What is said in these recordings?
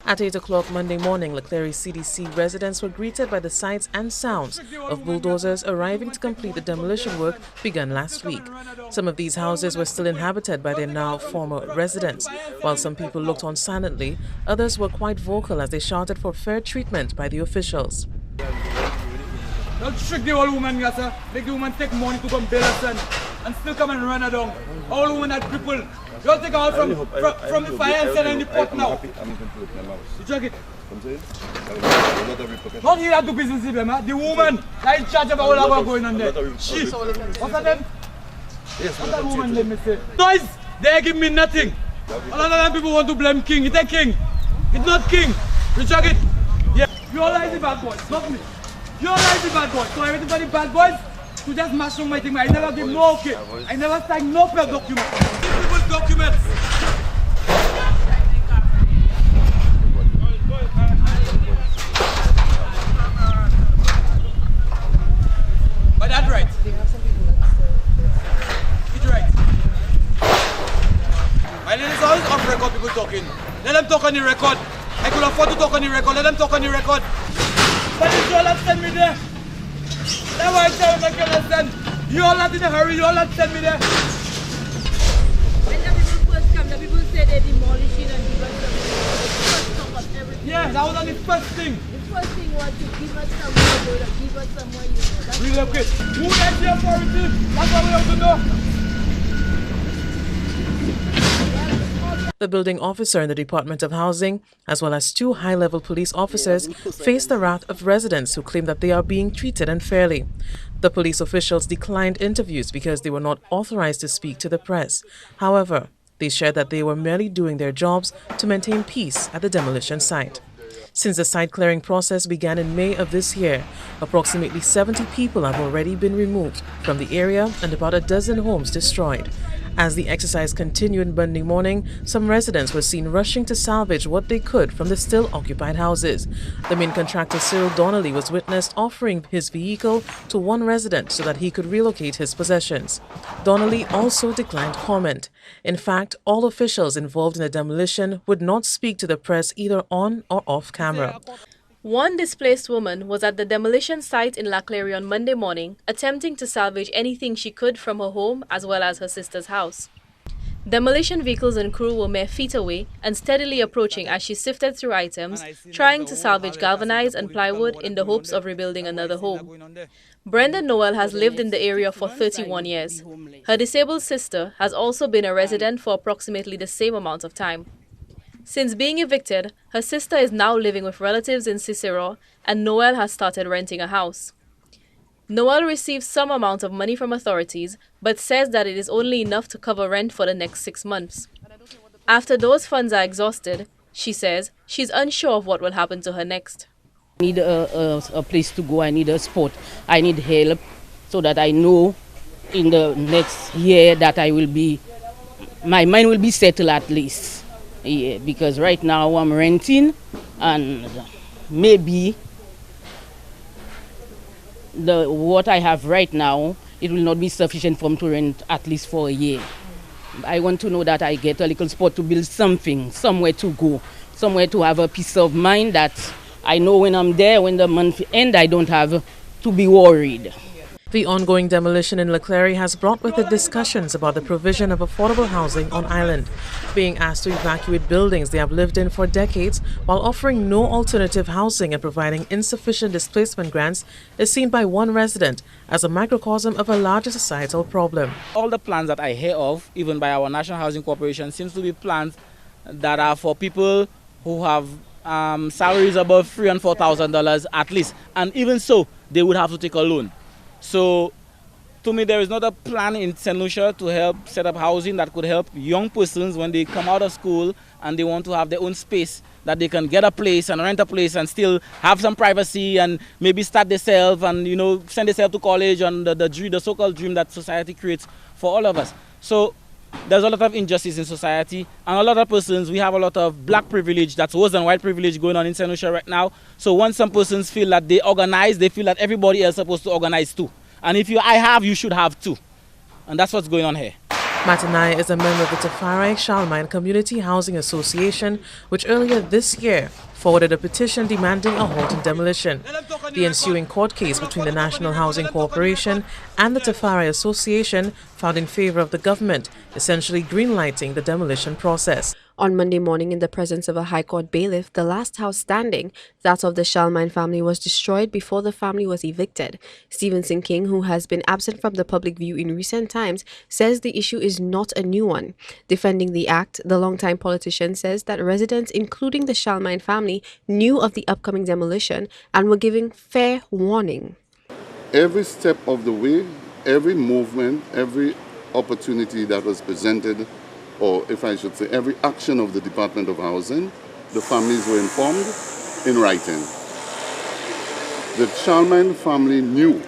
At 8 o'clock Monday morning, Leclerc CDC residents were greeted by the sights and sounds of bulldozers arriving to complete the demolition work begun last week. Some of these houses were still inhabited by their now former residents. While some people looked on silently, others were quite vocal as they shouted for fair treatment by the officials. Don't trick the old woman, sir. Make the woman take money to come build a son and still come and run her down. Old woman had people. Don't take her out from the fire and send her in the pot now. You check it. Not here to business with them, the woman that in charge of all of what's going on there. She. What's her name? What's that woman name, Mr. Noise! They give me nothing. A lot of them people want to blame King. It's a king. It's not king. You check it. Yeah. You all like the bad boys, not me. You all like the bad boys. So everything for the bad boys to just mash on my thing. I never give no okay. I never sign no per document. People documents. But that's right. It's right. My name is always off record people talking. Let them talk on the record. I could afford to talk on the record. Let them talk on the record. But it's all that send me there. That's why I tell you I can understand. You all not in a hurry, you all not send me there. When the people first come, the people say they're demolishing and give us some everything. Yeah, that was on the first thing. The first thing was to give us some more, give us some more, you know. That's relocate. Who has the authority? That's what we have to know. The building officer in the Department of Housing, as well as 2 high-level police officers, faced the wrath of residents who claim that they are being treated unfairly. The police officials declined interviews because they were not authorized to speak to the press. However, they shared that they were merely doing their jobs to maintain peace at the demolition site. Since the site clearing process began in May of this year, approximately 70 people have already been removed from the area and about a dozen homes destroyed. As the exercise continued Monday morning, some residents were seen rushing to salvage what they could from the still occupied houses. The main contractor, Cyril Donnelly, was witnessed offering his vehicle to one resident so that he could relocate his possessions. Donnelly also declined comment. In fact, all officials involved in the demolition would not speak to the press either on or off camera. One displaced woman was at the demolition site in Leclerc on Monday morning, attempting to salvage anything she could from her home as well as her sister's house. Demolition vehicles and crew were mere feet away and steadily approaching as she sifted through items, trying to salvage galvanized and plywood in the hopes of rebuilding another home. Brenda Noel has lived in the area for 31 years. Her disabled sister has also been a resident for approximately the same amount of time. Since being evicted, her sister is now living with relatives in Cicero, and Noel has started renting a house. Noel receives some amount of money from authorities, but says that it is only enough to cover rent for the next 6 months. After those funds are exhausted, she says she's unsure of what will happen to her next. I need a place to go, I need a spot, I need help so that I know in the next year that my mind will be settled at least. Yeah, because right now I'm renting and maybe what I have right now, it will not be sufficient for me to rent at least for a year. I want to know that I get a little spot to build something, somewhere to go, somewhere to have a peace of mind that I know when I'm there, when the month ends, I don't have to be worried. The ongoing demolition in Leclerc has brought with it discussions about the provision of affordable housing on island. Being asked to evacuate buildings they have lived in for decades while offering no alternative housing and providing insufficient displacement grants is seen by one resident as a microcosm of a larger societal problem. All the plans that I hear of, even by our National Housing Corporation, seems to be plans that are for people who have salaries above $3,000 and $4,000 at least. And even so, they would have to take a loan. So, to me, there is not a plan in St. Lucia to help set up housing that could help young persons when they come out of school and they want to have their own space, that they can get a place and rent a place and still have some privacy and maybe start themselves and, you know, send themselves to college and the so-called dream that society creates for all of us. So, there's a lot of injustice in society, and a lot of persons, we have a lot of black privilege that's worse than white privilege going on in St. Lucia right now. So once some persons feel that they organize, they feel that everybody else is supposed to organize too. And if I have, you should have too. And that's what's going on here. Matanaya is a member of the Marylin Charlemagne Community Housing Association, which earlier this year forwarded a petition demanding a halt in demolition. The ensuing court case between the National Housing Corporation and the Tafari Association found in favor of the government, essentially greenlighting the demolition process. On Monday morning, in the presence of a High Court bailiff, the last house standing, that of the Charlemagne family, was destroyed before the family was evicted. Stevenson King, who has been absent from the public view in recent times, says the issue is not a new one. Defending the act, the longtime politician says that residents, including the Charlemagne family, knew of the upcoming demolition and were giving fair warning. Every step of the way, every movement, every opportunity that was presented, or if I should say, every action of the Department of Housing, the families were informed in writing. The Charlemagne family knew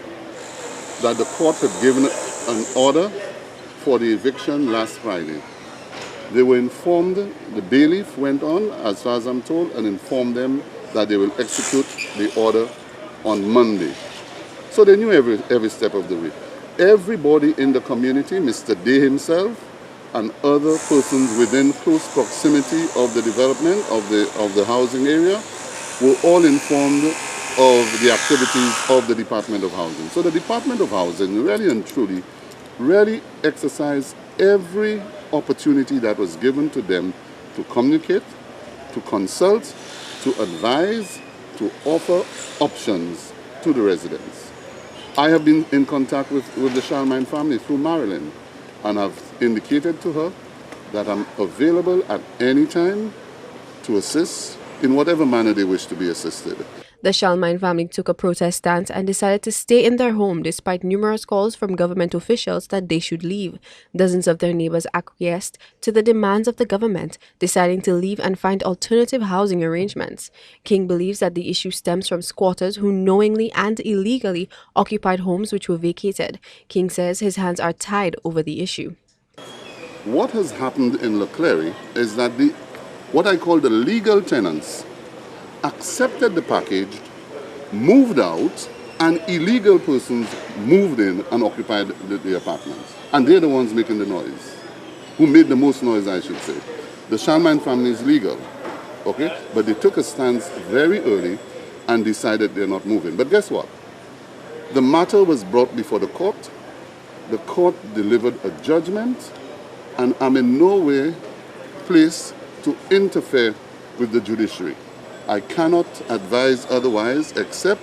that the court had given an order for the eviction last Friday. They were informed, the bailiff went on, as far as I'm told, and informed them that they will execute the order on Monday. So they knew every step of the way. Everybody in the community, Mr. Day himself, and other persons within close proximity of the development of the housing area were all informed of the activities of the Department of Housing. So the Department of Housing really and truly exercised every opportunity that was given to them to communicate, to consult, to advise, to offer options to the residents. I have been in contact with the Charlemagne family through Marylin, and I've indicated to her that I'm available at any time to assist in whatever manner they wish to be assisted. The Charlemagne family took a protest stance and decided to stay in their home despite numerous calls from government officials that they should leave. Dozens of their neighbors acquiesced to the demands of the government, deciding to leave and find alternative housing arrangements. King believes that the issue stems from squatters who knowingly and illegally occupied homes which were vacated. King says his hands are tied over the issue. What has happened in Leclerc is that what I call the legal tenants accepted the package, moved out, and illegal persons moved in and occupied the apartments. And they're the ones making the noise, who made the most noise, I should say. The Charlemagne family is legal, okay? But they took a stance very early and decided they're not moving. But guess what? The matter was brought before the court. The court delivered a judgment, and I'm in no way placed to interfere with the judiciary. I cannot advise otherwise except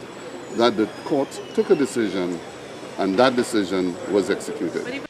that the court took a decision and that decision was executed.